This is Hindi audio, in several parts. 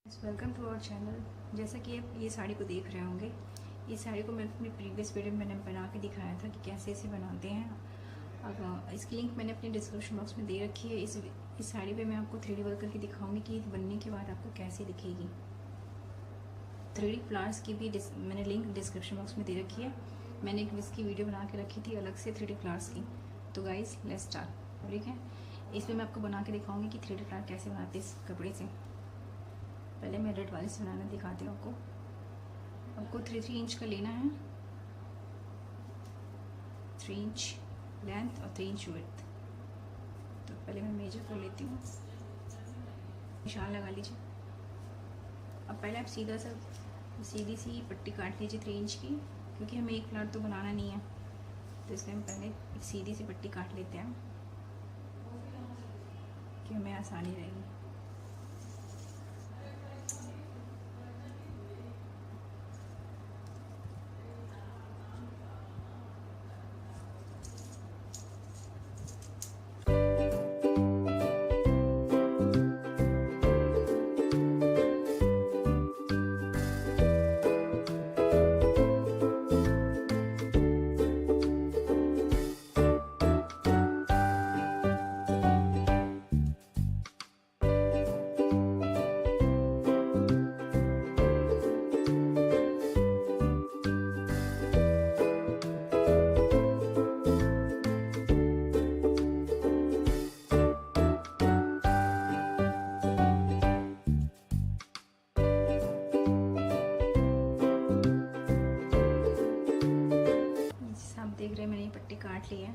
Welcome to our channel. जैसा कि आप ये साड़ी को देख रहे होंगे, इस साड़ी को मैं अपनी प्रीवियस वीडियो में मैंने बना के दिखाया था कि कैसे इसे बनाते हैं। अब इसकी लिंक मैंने अपने डिस्क्रिप्शन बॉक्स में दे रखी है। इस साड़ी पे मैं आपको 3D वर्क करके दिखाऊंगी कि बनने के बाद आपको कैसे दिखेगी। 3D फ्लावर्स की भी मैंने लिंक डिस्क्रिप्शन बॉक्स में दे रखी है। मैंने एक इसकी वीडियो बना के रखी थी अलग से 3D फ्लावर्स की। तो गाइस लेट्स स्टार्ट। ठीक है, इसमें मैं आपको बना के दिखाऊंगी कि 3D फ्लावर कैसे बनाते हैं इस कपड़े से। पहले मैं रेड वाले से बनाना दिखाती हूँ आपको 3 इंच का लेना है। 3 इंच लेंथ और 3 इंच विड्थ। तो पहले मैं मेजर कर लेती हूँ, निशान लगा लीजिए। अब पहले आप सीधी सी पट्टी काट लीजिए 3 इंच की, क्योंकि हमें एक फ्लावर तो बनाना नहीं है, तो इसलिए हम पहले एक सीधी सी पट्टी काट लेते हैं कि हमें आसानी रहेगी। देख रहे हैं मैंने ये पट्टी काट ली है,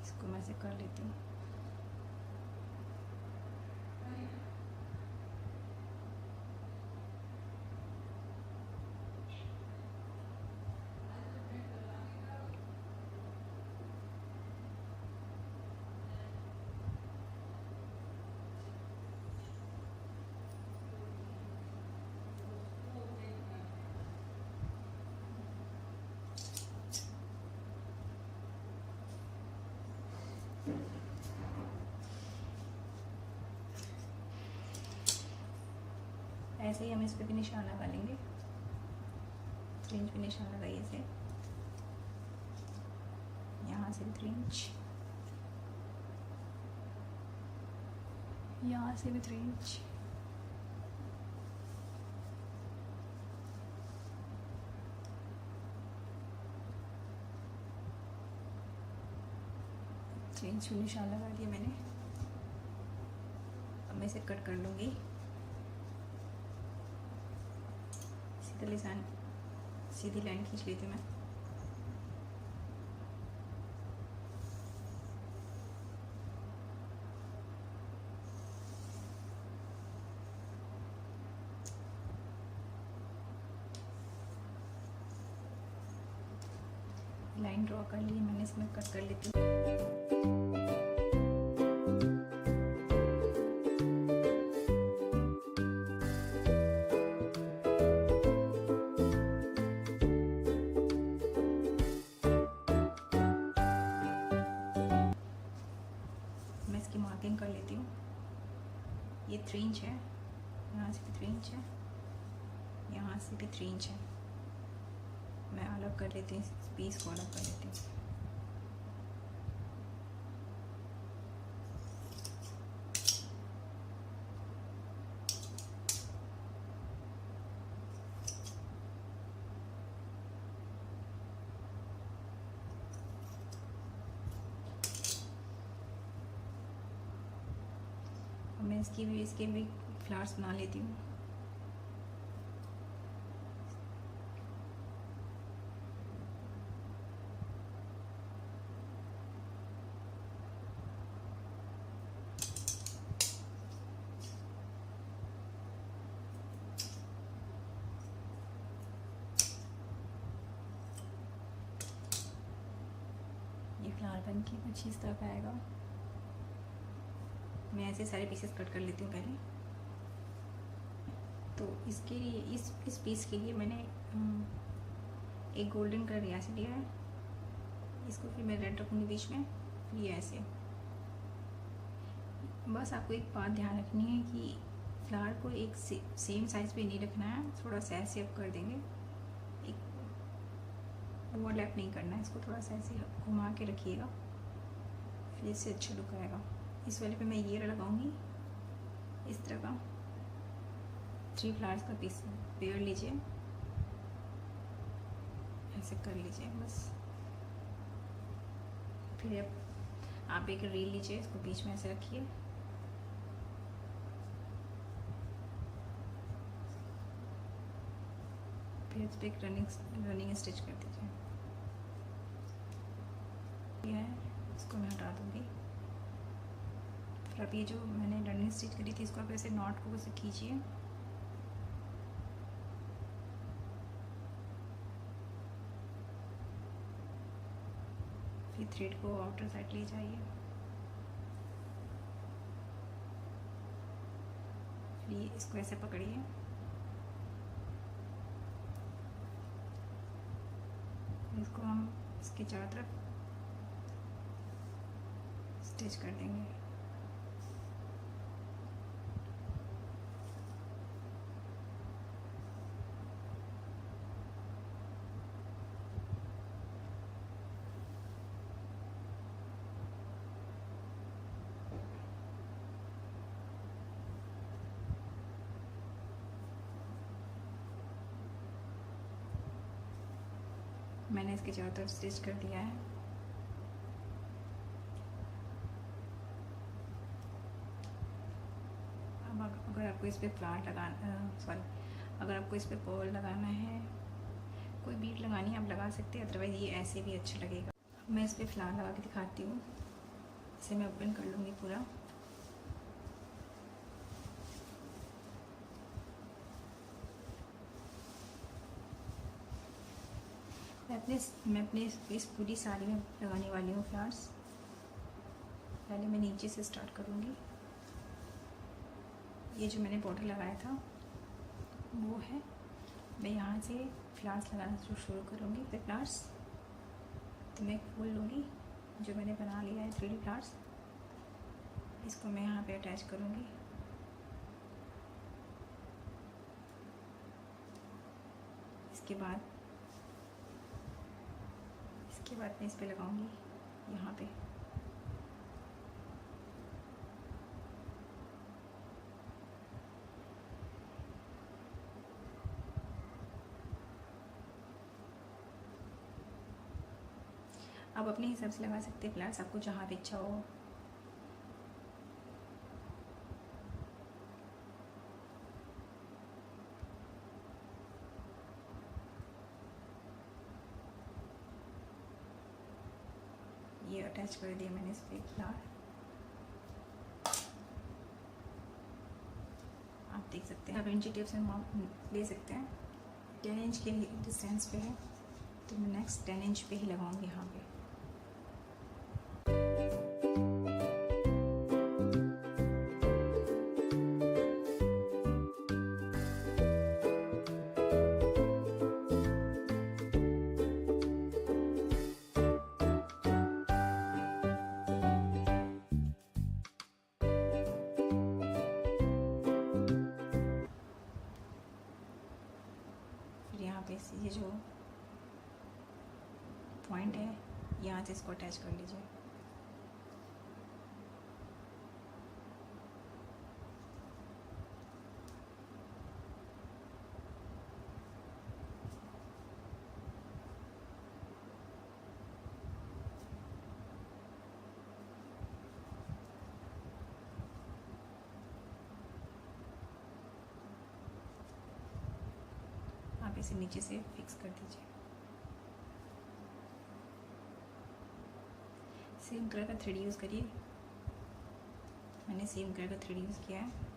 इसको मैं ऐसे कर लेती हूँ। ऐसे ही हम इस पे भी निशान लगा लेंगे। 3 इंच पे निशान लगाइए इसे, यहाँ से भी 3 इंच, यहाँ से भी 3 इंच, इंच में निशान लगा दिया मैंने। अब मैं इसे कट कर लूँगी। सीधी लाइन खींच लेती हूँ मैं। लाइन ड्रॉ कर ली मैंने, इसमें कट कर लेती हूँ। इसकी मार्किंग कर लेती हूँ। ये 3 इंच है, यहाँ से भी 3 इंच है, यहाँ से भी 3 इंच है। मैं अलग कर लेती हूँ, इस पीस को अलग कर लेती हूँ। मैं इसके भी फ्लावर्स बना लेती हूँ। ये फ्लावर बन के कुछ इस तरह का आएगा। मैं ऐसे सारे पीसेस कट कर लेती हूँ पहले। तो इसके लिए इस पीस के लिए मैंने एक गोल्डन कलर यहाँ से लिया है, इसको फिर मैं रेड रखूँगी बीच में, फिर ये ऐसे। बस आपको एक बात ध्यान रखनी है कि फ्लावर को एक सेम साइज़ पे नहीं रखना है, थोड़ा सा ऐसे अप कर देंगे, एक ओवरलैप नहीं करना है इसको, थोड़ा सा ऐसे घुमा के रखिएगा, फिर इससे अच्छा लुक आएगा। इस वाले पे मैं ये लगाऊंगी, इस तरह का 3 फ्लावर्स का पीस पेड़ लीजिए, ऐसे कर लीजिए बस। फिर अब आप एक रील लीजिए, इसको बीच में ऐसे रखिए, फिर इस पर एक रनिंग स्टिच कर दीजिए। यह है, इसको मैं हटा दूँगी। फिर अब ये जो मैंने रनिंग स्टिच करी थी, इसको आप ऐसे नॉट को ऐसे खींचिए, फिर थ्रेड को आउटर साइड ले जाइए, फिर इसको ऐसे पकड़िए, इसको हम इसके चारों तरफ स्टिच कर देंगे। मैंने इसके चारों तरफ स्टिच कर दिया है। अब अगर आपको इस पर फ्लावर लगाना, अगर आपको इस पर पर्ल लगाना है, कोई बीट लगानी है, आप लगा सकते हैं, अदरवाइज़ ये ऐसे भी अच्छा लगेगा। मैं इस पर फ्लावर लगा के दिखाती हूँ। इसे मैं ओपन कर लूँगी पूरा। मैं अपने इस पूरी साड़ी में लगाने वाली हूँ फ्लावर्स। पहले मैं नीचे से स्टार्ट करूँगी। ये जो मैंने बॉर्डर लगाया था वो है, मैं यहाँ से फ्लावर्स लगाना शुरू करूँगी। फिर फ्लावर्स तो मैं एक फूल लूँगी जो मैंने बना लिया है 3D फ्लावर्स, इसको मैं यहाँ पे अटैच करूँगी। इसके बाद मैं इस पे लगाऊंगी यहाँ पे। आप अपने हिसाब से लगा सकते हैं फ्लावर्स, आपको जहाँ पे इच्छा हो। ये अटैच कर दिया मैंने इस पे फ्लावर। आप देख सकते हैं, आप इंची टेप से माप ले सकते हैं। 10 इंच के डिस्टेंस पे है, तो मैं नेक्स्ट 10 इंच पे ही लगाऊंगी यहाँ पे। यहाँ पे ये जो पॉइंट है, यहाँ से इसको अटैच कर लीजिए। आप इसे नीचे से फिक्स कर दीजिए। सेम कलर का थ्रेड यूज़ करिए। मैंने सेम कलर का थ्रेड यूज़ किया है।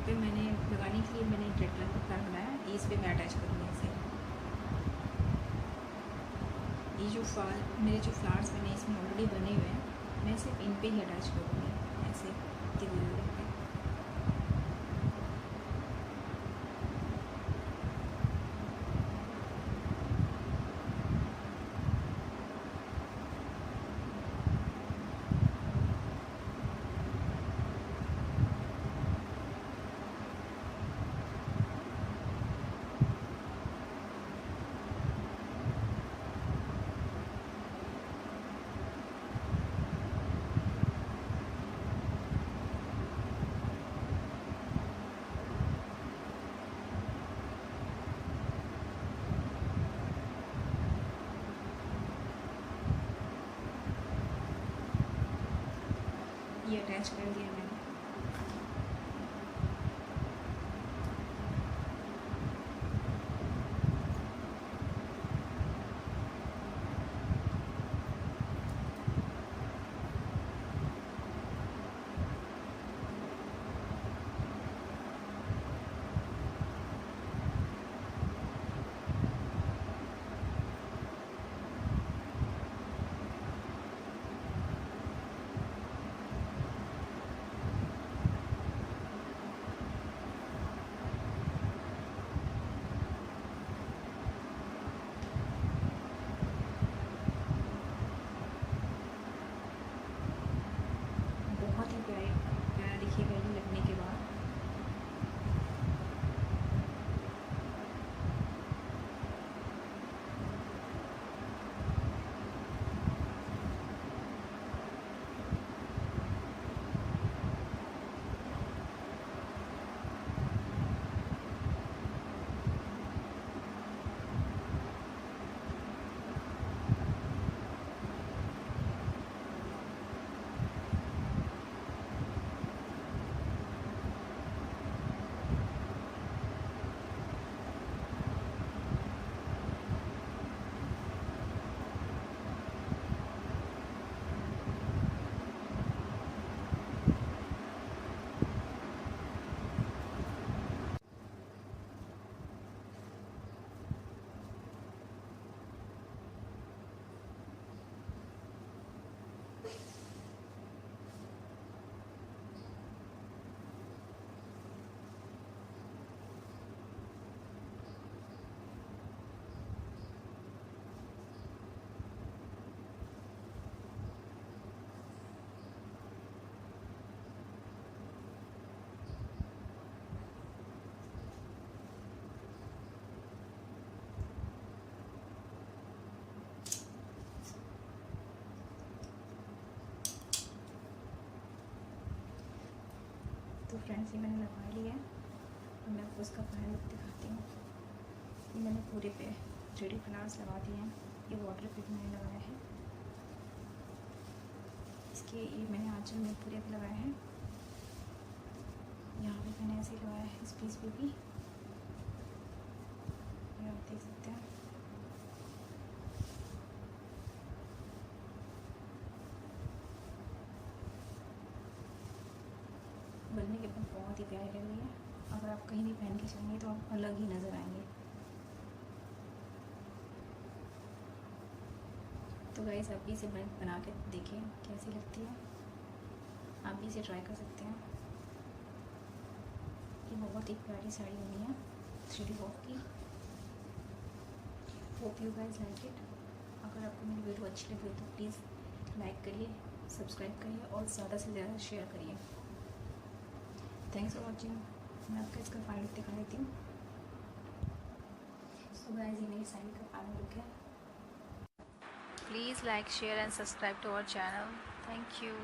पे मैंने लगाने के लिए मैंने रेड कलर का फ्लावर बनाया, इस पर मैं अटैच करूँगी इसे। ये जो मेरे जो फ्लावर्स मैंने इसमें ऑलरेडी बने हुए हैं, मैं सिर्फ इन पे ही अटैच करूँगी ऐसे धीरे धीरे करके। ये अटैच कर दिया मैंने। बहुत ही प्यारा दिखेगा ये लगने के बाद। तो फ्रेंड्स ये मैंने लगा लिया है और मैं आपको उसका फाइनल लुक दिखाती हूँ। ये मैंने पूरे पे 3D फ्लावर्स लगा दिए हैं। ये वाटर पे मैंने लगाया है, इसके ये मैंने आंचल में पूरे पे लगाया है। यहाँ पे मैंने ऐसे लगाया है इस पीस पे भी, ये आप देख सकते हैं। बनने के बाद बहुत ही प्यारी लग रही है। अगर आप कहीं भी पहन के चलेंगे तो आप अलग ही नज़र आएंगे। तो गाइस आप भी इसे बना के देखें कैसी लगती है, आप भी इसे ट्राई कर सकते हैं। ये बहुत ही प्यारी साड़ी बनी है 3D वर्क की। Hope you guys like it. अगर आपको मेरी वीडियो अच्छी लगी तो प्लीज़ लाइक करिए, सब्सक्राइब करिए और ज़्यादा से ज़्यादा शेयर करिए। Thanks for watching. मैं आपको इसका फाइनल दिखा देती हूँ। सो गाइस ये मेरी साड़ी का फाइनल लुक है। Please like, share and subscribe to our channel. Thank you.